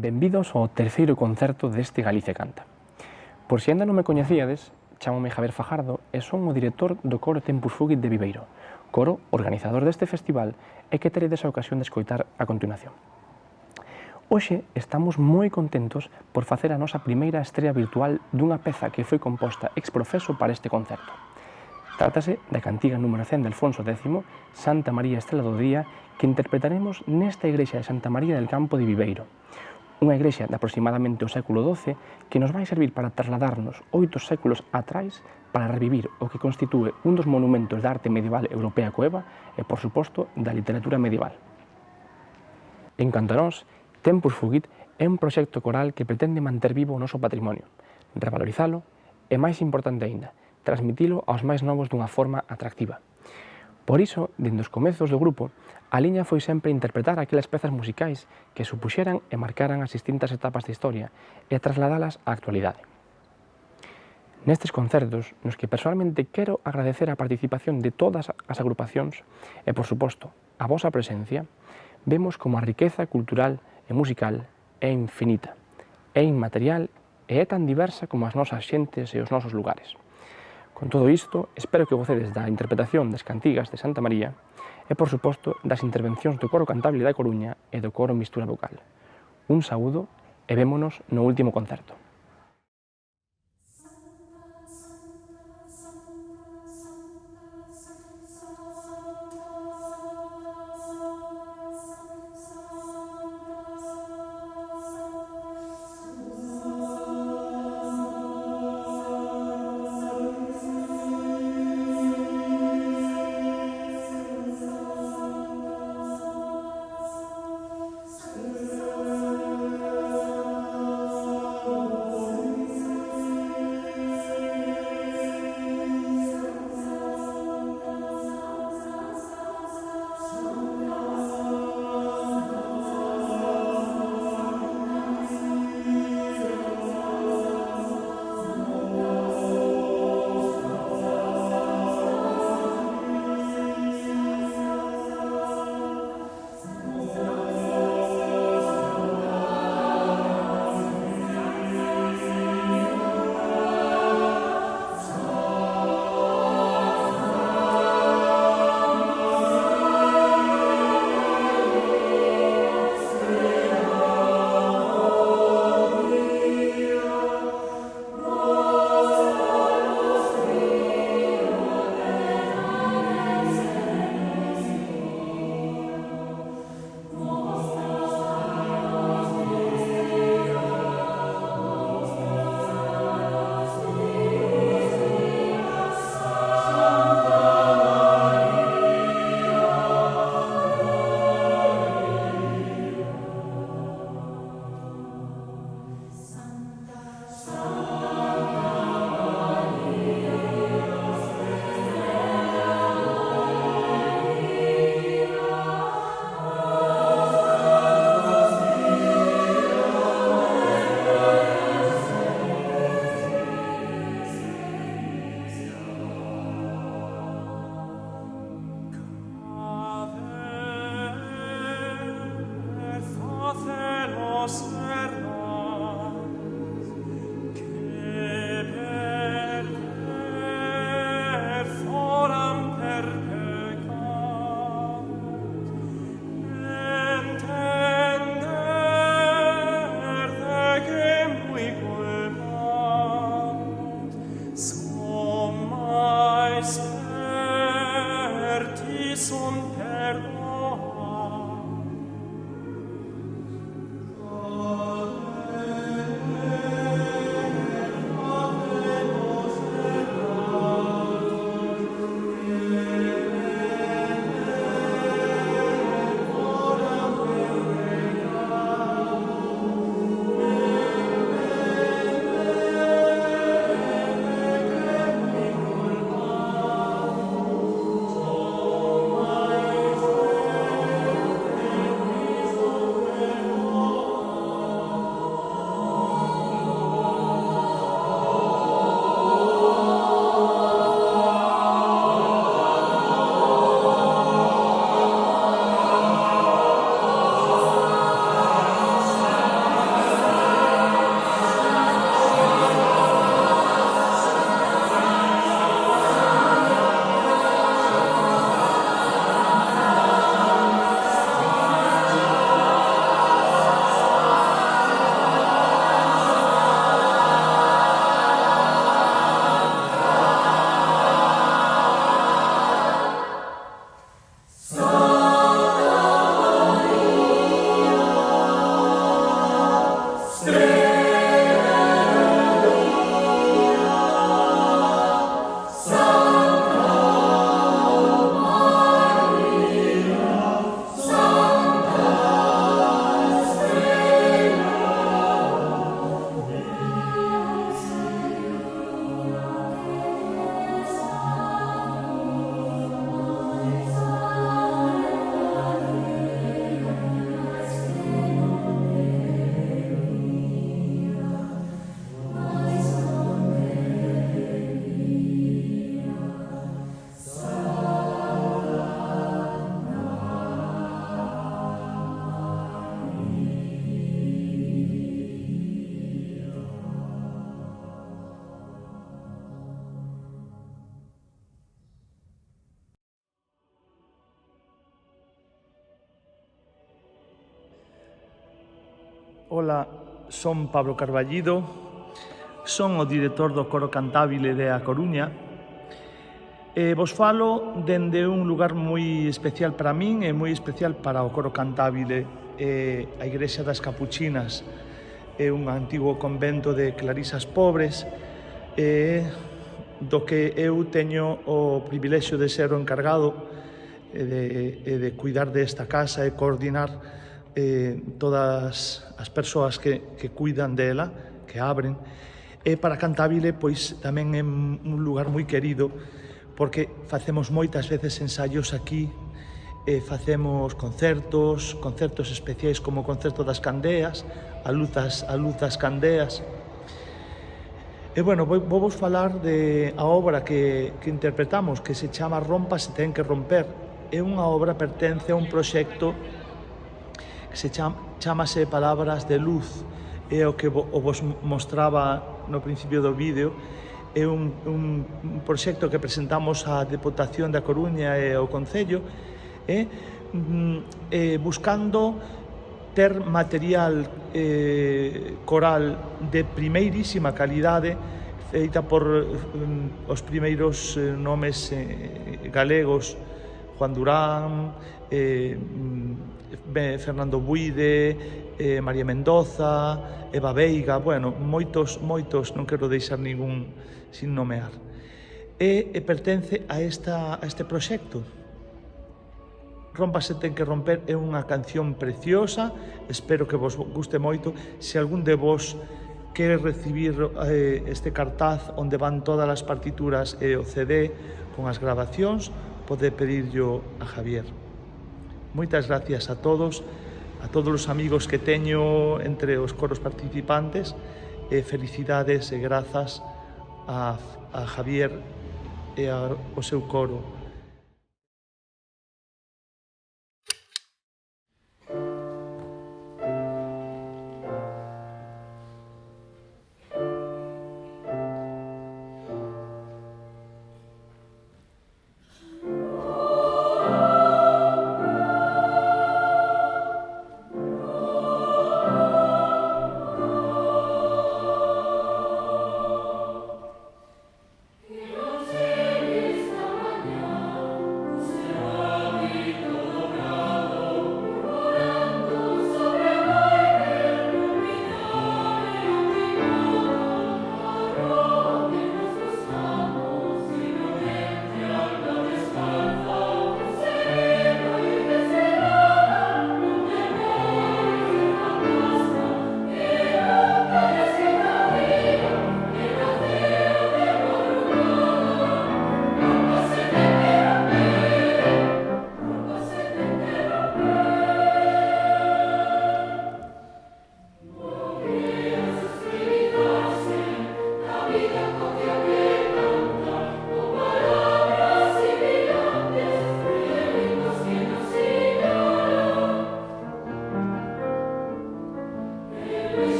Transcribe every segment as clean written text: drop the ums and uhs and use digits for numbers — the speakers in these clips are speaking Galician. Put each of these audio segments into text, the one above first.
Benvidos ao terceiro concerto deste Galicia Canta. Por se ainda non me coñecíades, chámome Javier Fajardo e son o director do coro Tempus Fugit de Viveiro, coro organizador deste festival e que teredes a ocasión de escoitar a continuación. Hoxe estamos moi contentos por facer a nosa primeira estrea virtual dunha peza que foi composta ex profeso para este concerto. Trátase da cantiga número 100 de Alfonso X, Santa María Estrela do Día, que interpretaremos nesta igrexa de Santa María del Campo de Viveiro, unha igrexa de aproximadamente o século XII que nos vai servir para trasladarnos 8 séculos atrás para revivir o que constitúe un dos monumentos da arte medieval europea coeva e, por suposto, da literatura medieval. En canto a nós, Tempus Fugit é un proxecto coral que pretende manter vivo o noso patrimonio, revalorizalo e, máis importante aínda, transmitilo aos máis novos dunha forma atractiva. Por iso, dende os comezos do grupo, a liña foi sempre interpretar aquelas pezas musicais que supuxeran e marcaran as distintas etapas da historia e trasladalas á actualidade. Nestes concertos, nos que personalmente quero agradecer a participación de todas as agrupacións e, por suposto, a vosa presencia, vemos como a riqueza cultural e musical é infinita, é inmaterial e é tan diversa como as nosas xentes e os nosos lugares. Con todo isto, espero que gocedes da interpretación das cantigas de Santa María e, por suposto, das intervencións do Coro Cantable da Coruña e do Coro Mistura Vocal. Un saúdo e vémonos no último concerto. Ola, son Pablo Carballido, son o director do Coro Cantábile de A Coruña e vos falo dende un lugar moi especial para min e moi especial para o Coro Cantábile. A Igrexa das Capuchinas é un antigo convento de clarisas pobres do que eu teño o privilexio de ser o encargado e de cuidar desta casa e coordinar todas as persoas que cuidan dela, que abren. E para Cantábile, pois, tamén é un lugar moi querido, porque facemos moitas veces ensaios aquí, facemos concertos especiais como o concerto das candeas, a luz das candeas. E, bueno, vou vos falar de a obra que interpretamos, que se chama Rompa se ten que romper. É unha obra, pertence a un proxecto que se chamase Palabras de Luz, é o que vos mostraba no principio do vídeo. É un proxecto que presentamos á Deputación da Coruña e ao Concello, buscando ter material coral de primeirísima calidade, feita por os primeiros nomes galegos, Juan Durán, Fernando Buide, María Mendoza, Eva Veiga, bueno, moitos, non quero deixar ningún sin nomear. E pertence a este proxecto. Rompa se ten que romper é unha canción preciosa, espero que vos guste moito. Se algún de vos quere recibir este cartaz onde van todas as partituras e o CD con as grabacións, pode pedirlo a Javier. Moitas gracias a todos os amigos que teño entre os coros participantes, e felicidades e grazas a Javier e ao seu coro.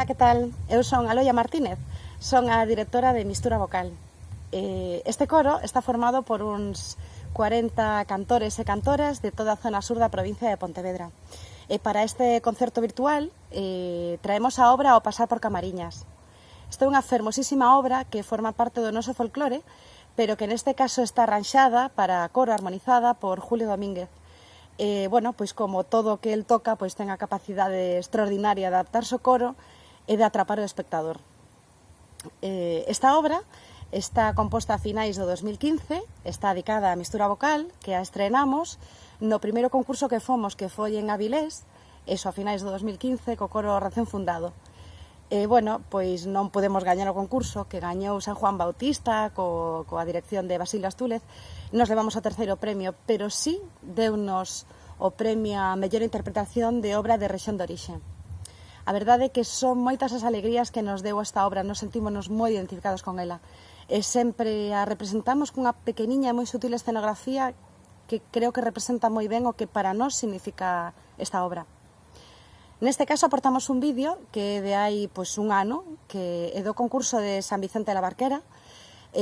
Ola, que tal? Eu son Aloia Martínez, son a directora de Mistura Vocal. Este coro está formado por uns 40 cantores e cantoras de toda a zona sur da provincia de Pontevedra. E para este concerto virtual traemos a obra Ao pasar por Camariñas. Esta é unha fermosísima obra que forma parte do noso folclore, pero que neste caso está arranxada para coro armonizada por Julio Domínguez. Bueno, pois como todo o que el toca, pois ten a capacidade extraordinaria de adaptarse ao coro e de atrapar o espectador. Esta obra está composta a finais do 2015, está dedicada á mistura vocal, que a estrenamos no primeiro concurso que fomos, que foi en Avilés, eso a finais do 2015, co coro recén fundado. Bueno, pois non podemos gañar o concurso, que gañou San Juan Bautista, coa dirección de Basilio Astúlez. Nos levamos o terceiro premio, pero sí deunos o premio a mellor interpretación de obra de rexión de orixe. A verdade é que son moitas as alegrías que nos deu esta obra, nos sentímonos moi identificados con ela. E sempre a representamos cunha pequeniña e moi sutil escenografía que creo que representa moi ben o que para nós significa esta obra. Neste caso aportamos un vídeo que é de hai un ano, que é do concurso de San Vicente de la Barquera.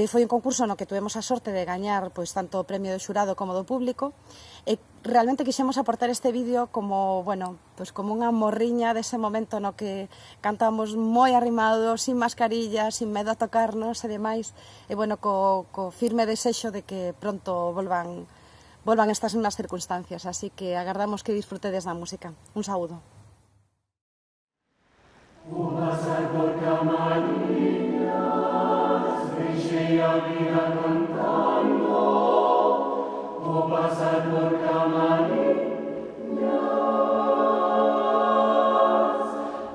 Foi un concurso no que tuvemos a sorte de gañar tanto o premio do xurado como do público. E realmente quixemos aportar este vídeo como, como unha morriña dese momento no que cantamos moi arrimados, sin mascarilla, sin medo a tocarnos e demais, e co firme desexo de que pronto volvan estas mesmas circunstancias, así que agardamos que disfrutedes da música. Un saúdo. O pasar por Camariñas, deixei a vida cantando. O pasar por Camariñas,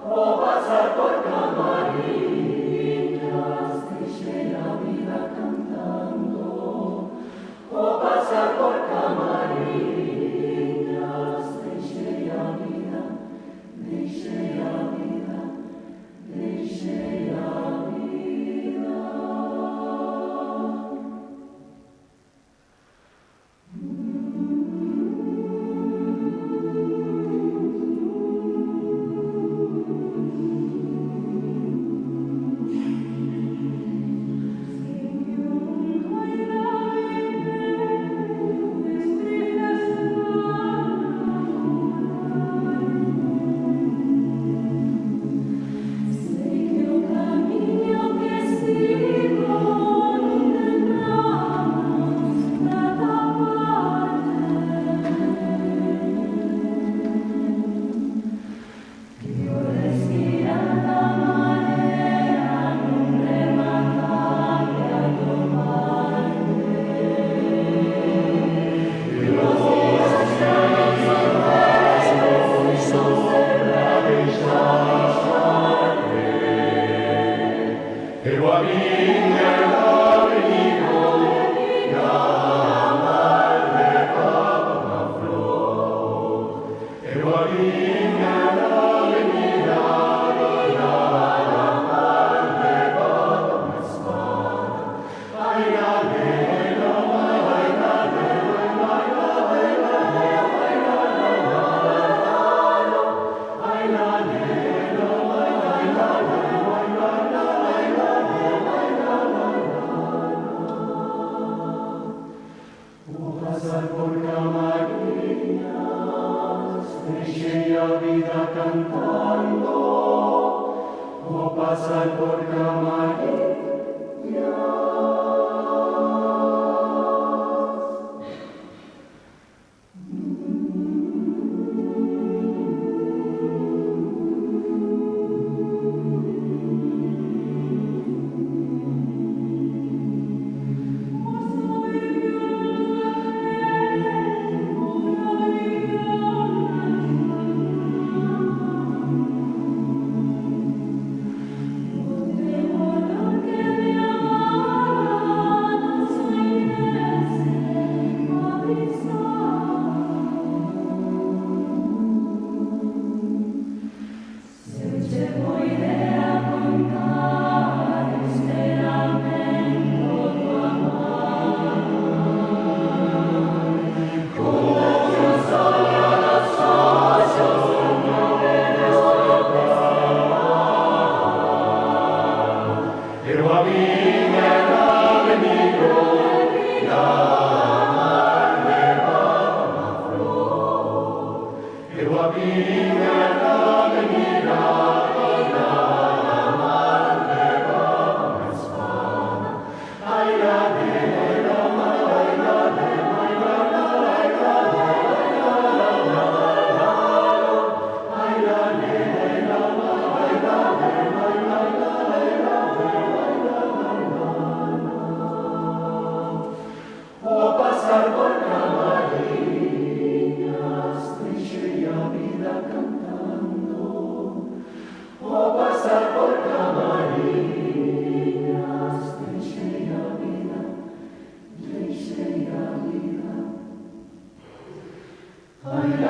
o pasar por Camariñas, deixei a vida cantando. O pasar por Camariñas, deixei a vida, deixei a vida, deixei a vida. Ay,